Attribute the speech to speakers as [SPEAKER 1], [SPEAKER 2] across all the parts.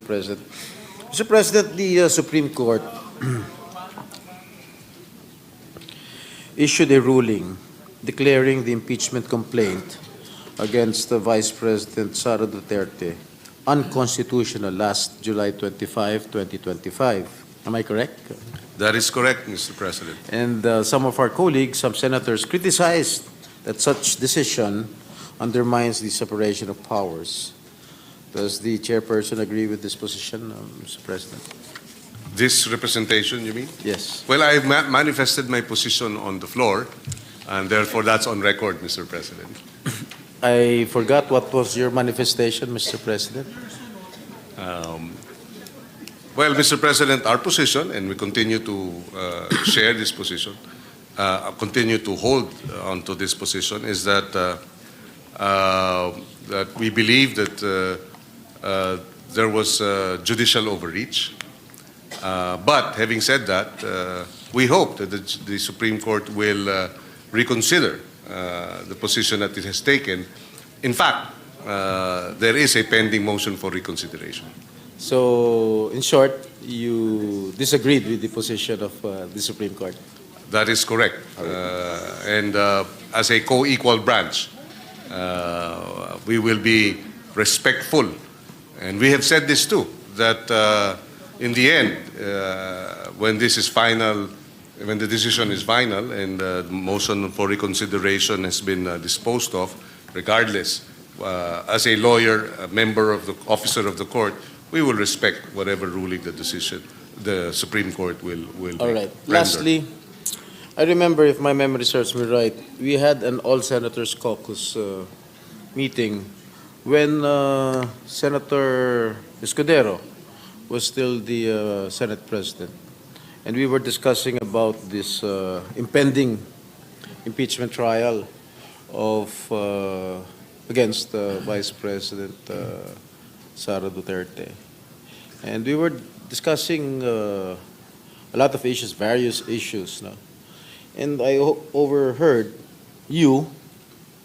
[SPEAKER 1] President. Mr. President, the Supreme Court issued a ruling declaring the impeachment complaint against Vice President Sara Duterte unconstitutional last July 25, 2025. Am I correct?
[SPEAKER 2] That is correct, Mr. President.
[SPEAKER 1] And some of our colleagues, some senators, criticized that such decision undermines the separation of powers. Does the chairperson agree with this position, Mr. President?
[SPEAKER 2] This representation, you mean?
[SPEAKER 1] Yes.
[SPEAKER 2] Well, I manifested my position on the floor, and therefore that's on record, Mr. President.
[SPEAKER 1] I forgot what was your manifestation, Mr. President.
[SPEAKER 2] Well, Mr. President, our position, and we continue to share this position, continue to hold on to this position, is that that we believe that there was judicial overreach. But having said that, we hope that the Supreme Court will reconsider the position that it has taken. In fact, there is a pending motion for reconsideration.
[SPEAKER 1] So, in short, you disagreed with the position of the Supreme Court?
[SPEAKER 2] That is correct. And as a co-equal branch, we will be respectful. And we have said this too, that in the end, when this is final, when the decision is final and the motion for reconsideration has been disposed of, regardless, as a lawyer, a member of the officer of the court, we will respect whatever ruling the Supreme Court will
[SPEAKER 1] All right.
[SPEAKER 2] render.
[SPEAKER 1] Lastly, I remember, if my memory serves me right, we had an all-senators caucus meeting when Senator Escudero was still the Senate President. And we were discussing about this impending impeachment trial of against Vice President Sara Duterte. And we were discussing a lot of issues, various issues. No? And I overheard you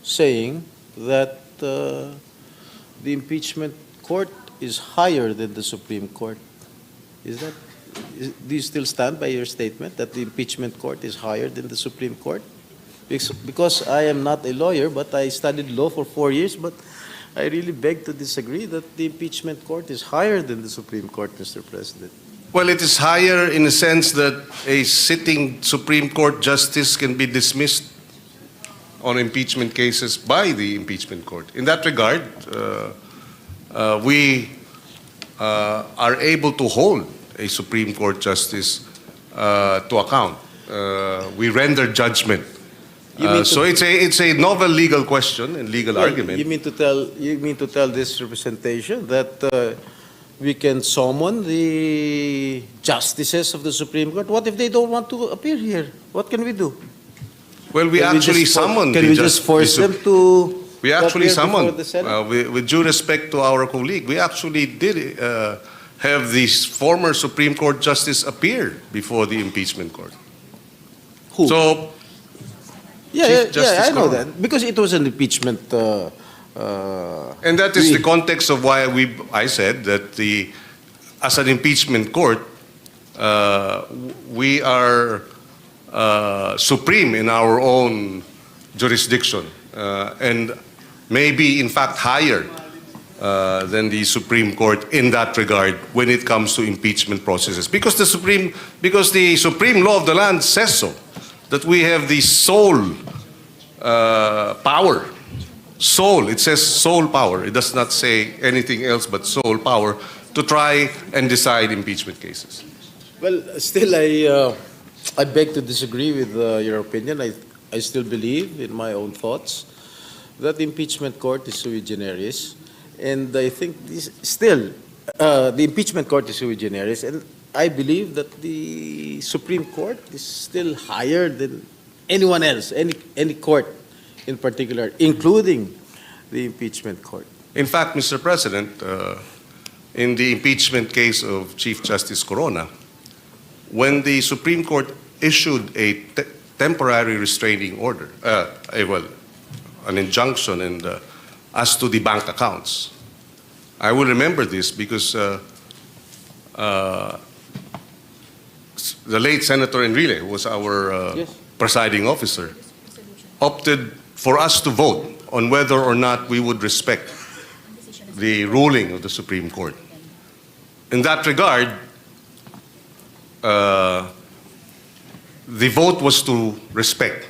[SPEAKER 1] saying that the impeachment court is higher than the Supreme Court. Do you still stand by your statement that the impeachment court is higher than the Supreme Court? Because I am not a lawyer, but I studied law for 4 years, but I really beg to disagree that the impeachment court is higher than the Supreme Court, Mr. President.
[SPEAKER 2] Well, it is higher in the sense that a sitting Supreme Court justice can be dismissed on impeachment cases by the impeachment court. In that regard, we are able to hold a Supreme Court justice to account. We render judgment. So it's a novel legal question and legal argument.
[SPEAKER 1] You mean to tell this representation that we can summon the justices of the Supreme Court? What if they don't want to appear here? What can we do?
[SPEAKER 2] Well, we actually summoned.
[SPEAKER 1] Can we just force them to?
[SPEAKER 2] We actually summoned.
[SPEAKER 1] The
[SPEAKER 2] with due respect to our colleague, we actually did have this former Supreme Court justice appear before the impeachment court.
[SPEAKER 1] Who?
[SPEAKER 2] So.
[SPEAKER 1] Yeah, I know that because it was an impeachment.
[SPEAKER 2] And that is the context of why I said that as an impeachment court, we are supreme in our own jurisdiction, and maybe in fact higher than the Supreme Court in that regard when it comes to impeachment processes, because the supreme law of the land says so. That we have the sole power. Sole, it says sole power. It does not say anything else but sole power to try and decide impeachment cases.
[SPEAKER 1] Well, still, I beg to disagree with your opinion. I still believe in my own thoughts that the impeachment court is sui generis. And I think the impeachment court is sui generis. And I believe that the Supreme Court is still higher than anyone else, any court in particular, including the impeachment court.
[SPEAKER 2] In fact, Mr. President, in the impeachment case of Chief Justice Corona, when the Supreme Court issued a temporary restraining order, an injunction as to the bank accounts, I will remember this because uh, the late Senator Enrile, who was our
[SPEAKER 1] Yes.
[SPEAKER 2] presiding officer, opted for us to vote on whether or not we would respect the ruling of the Supreme Court. In that regard, the vote was to respect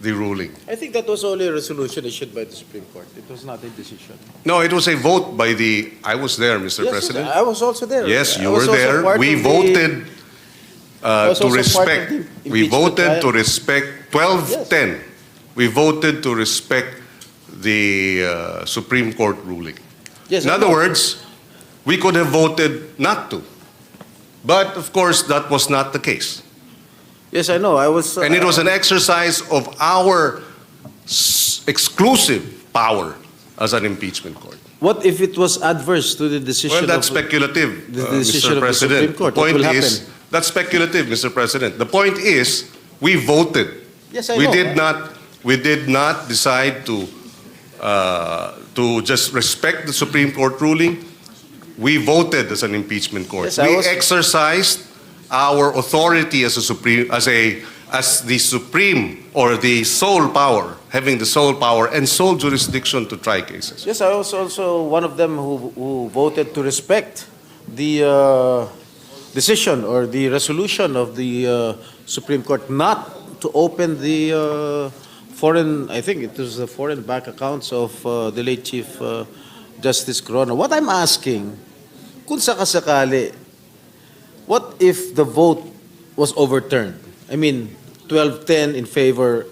[SPEAKER 2] the ruling.
[SPEAKER 1] I think that was only a resolution issued by the Supreme Court. It was not a decision.
[SPEAKER 2] No, it was a vote by the, I was there, Mr.
[SPEAKER 1] Yes,
[SPEAKER 2] President.
[SPEAKER 1] I was also there.
[SPEAKER 2] Yes,
[SPEAKER 1] I
[SPEAKER 2] you
[SPEAKER 1] was
[SPEAKER 2] were
[SPEAKER 1] also
[SPEAKER 2] there.
[SPEAKER 1] part
[SPEAKER 2] We
[SPEAKER 1] of the-
[SPEAKER 2] voted
[SPEAKER 1] I was
[SPEAKER 2] to
[SPEAKER 1] also part of
[SPEAKER 2] respect.
[SPEAKER 1] the
[SPEAKER 2] We
[SPEAKER 1] impeachment
[SPEAKER 2] voted to
[SPEAKER 1] trial.
[SPEAKER 2] respect 12-10. We voted to respect the Supreme Court ruling.
[SPEAKER 1] Yes,
[SPEAKER 2] In
[SPEAKER 1] I
[SPEAKER 2] other
[SPEAKER 1] know.
[SPEAKER 2] words, we could have voted not to. But of course, that was not the case.
[SPEAKER 1] Yes, I know. I was.
[SPEAKER 2] And it was an exercise of our exclusive power as an impeachment court.
[SPEAKER 1] What if it was adverse to the decision?
[SPEAKER 2] Well, that's
[SPEAKER 1] of,
[SPEAKER 2] speculative,
[SPEAKER 1] the decision
[SPEAKER 2] Mr.
[SPEAKER 1] of the
[SPEAKER 2] President.
[SPEAKER 1] Supreme Court.
[SPEAKER 2] The
[SPEAKER 1] What
[SPEAKER 2] point
[SPEAKER 1] will
[SPEAKER 2] is,
[SPEAKER 1] happen?
[SPEAKER 2] that's speculative, Mr. President. The point is, we voted.
[SPEAKER 1] Yes, I
[SPEAKER 2] we
[SPEAKER 1] know.
[SPEAKER 2] did not decide to just respect the Supreme Court ruling. We voted as an impeachment court.
[SPEAKER 1] Yes, I
[SPEAKER 2] we
[SPEAKER 1] was-
[SPEAKER 2] exercised our authority as the supreme or the sole power, having the sole power and sole jurisdiction to try cases.
[SPEAKER 1] Yes, I was also one of them who voted to respect the decision or the resolution of the Supreme Court not to open the foreign, I think it was the foreign bank accounts of the late Chief Justice Corona. What I'm asking, kung sakasakali, what if the vote was overturned? I mean, 12-10 in favor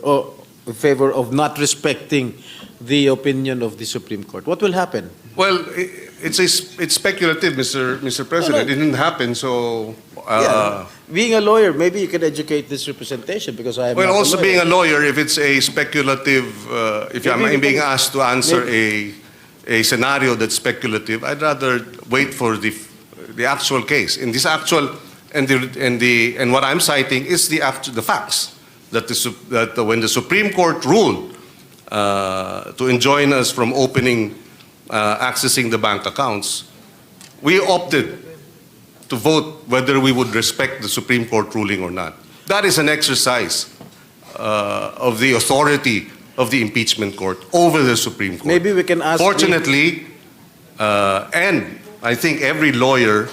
[SPEAKER 1] of not respecting the opinion of the Supreme Court. What will happen?
[SPEAKER 2] Well, it's speculative, Mr. President. It didn't happen, so.
[SPEAKER 1] Yeah. Being a lawyer, maybe you can educate this representation because I am
[SPEAKER 2] Well,
[SPEAKER 1] not
[SPEAKER 2] also
[SPEAKER 1] a lawyer.
[SPEAKER 2] being a lawyer, if it's a speculative, if
[SPEAKER 1] Maybe we
[SPEAKER 2] I'm being
[SPEAKER 1] can-
[SPEAKER 2] asked to answer a scenario that's speculative, I'd rather wait for the actual case. In this actual, and what I'm citing is the facts that when the Supreme Court ruled to enjoin us from opening, accessing the bank accounts, we opted to vote whether we would respect the Supreme Court ruling or not. That is an exercise of the authority of the impeachment court over the Supreme Court.
[SPEAKER 1] Maybe we can ask.
[SPEAKER 2] Fortunately, and I think every lawyer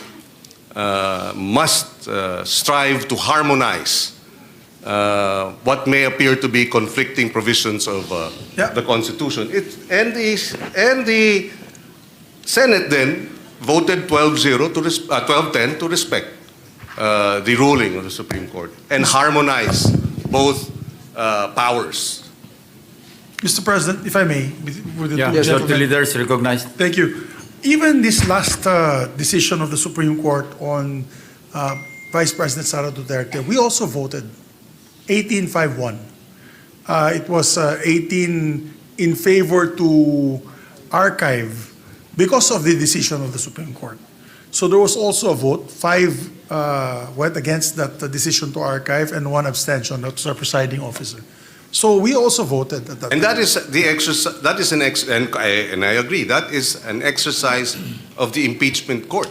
[SPEAKER 2] must strive to harmonize what may appear to be conflicting provisions of the Constitution. And the Senate then voted 12-10 to respect the ruling of the Supreme Court and harmonize both powers.
[SPEAKER 3] Mr. President, if I may, with the
[SPEAKER 4] Yeah,
[SPEAKER 3] two
[SPEAKER 4] the
[SPEAKER 3] gentlemen.
[SPEAKER 4] leaders recognized.
[SPEAKER 3] Thank you. Even this last decision of the Supreme Court on Vice President Sara Duterte, we also voted 18-5-1. It was 18 in favor to archive because of the decision of the Supreme Court. So there was also a vote. 5 went against that decision to archive and 1 abstention. That was our presiding officer. So we also voted at that
[SPEAKER 2] And
[SPEAKER 3] time.
[SPEAKER 2] that is the exercise. That is and I agree. That is an exercise of the impeachment court,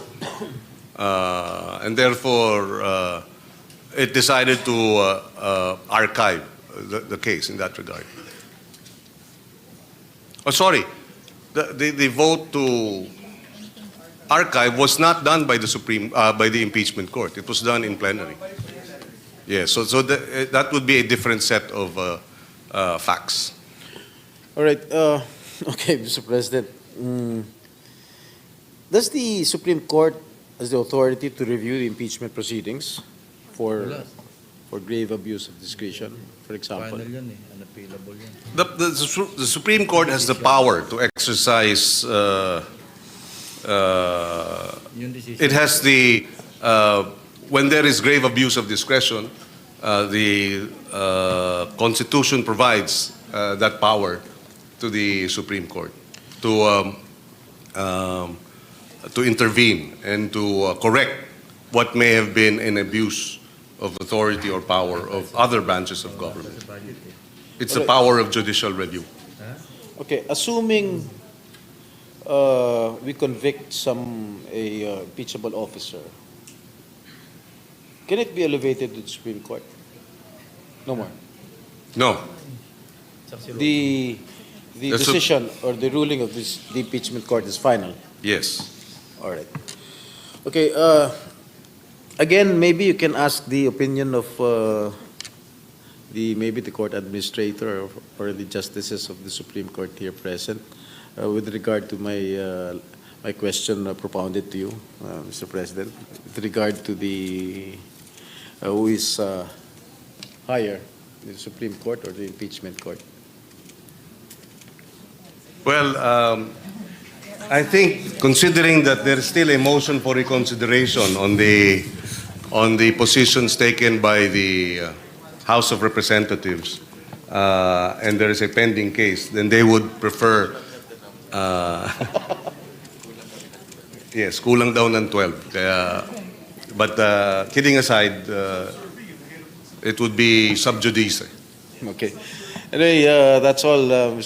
[SPEAKER 2] and therefore it decided to archive the case in that regard. Oh, sorry, the vote to archive was not done by the impeachment court. It was done in plenary. Yes, so that would be a different set of facts.
[SPEAKER 1] All right. Okay, Mr. President. Does the Supreme Court has the authority to review the impeachment proceedings for grave abuse of discretion, for example?
[SPEAKER 4] Final yun eh, unappealable yun.
[SPEAKER 2] The Supreme Court has the power to exercise.
[SPEAKER 4] Yung decision.
[SPEAKER 2] It has the when there is grave abuse of discretion, the Constitution provides that power to the Supreme Court to intervene and to correct what may have been an abuse of authority or power of other branches of government. It's the power of judicial review.
[SPEAKER 1] Okay, assuming we convict a impeachable officer, can it be elevated to the Supreme Court? No more.
[SPEAKER 2] No.
[SPEAKER 1] The
[SPEAKER 2] The Sup-
[SPEAKER 1] decision or the ruling of the impeachment court is final.
[SPEAKER 2] Yes.
[SPEAKER 1] All right. Okay. Again, maybe you can ask the opinion of maybe the court administrator or the justices of the Supreme Court here present with regard to my question propounded to you, Mr. President, with regard to the who is higher, the Supreme Court or the impeachment court.
[SPEAKER 2] Well, I think considering that there is still a motion for reconsideration on the positions taken by the House of Representatives, and there is a pending case, then they would prefer, yes, kulang daw ng 12. But kidding aside, it would be sub judice.
[SPEAKER 1] Okay. Anyway, that's all, Mr.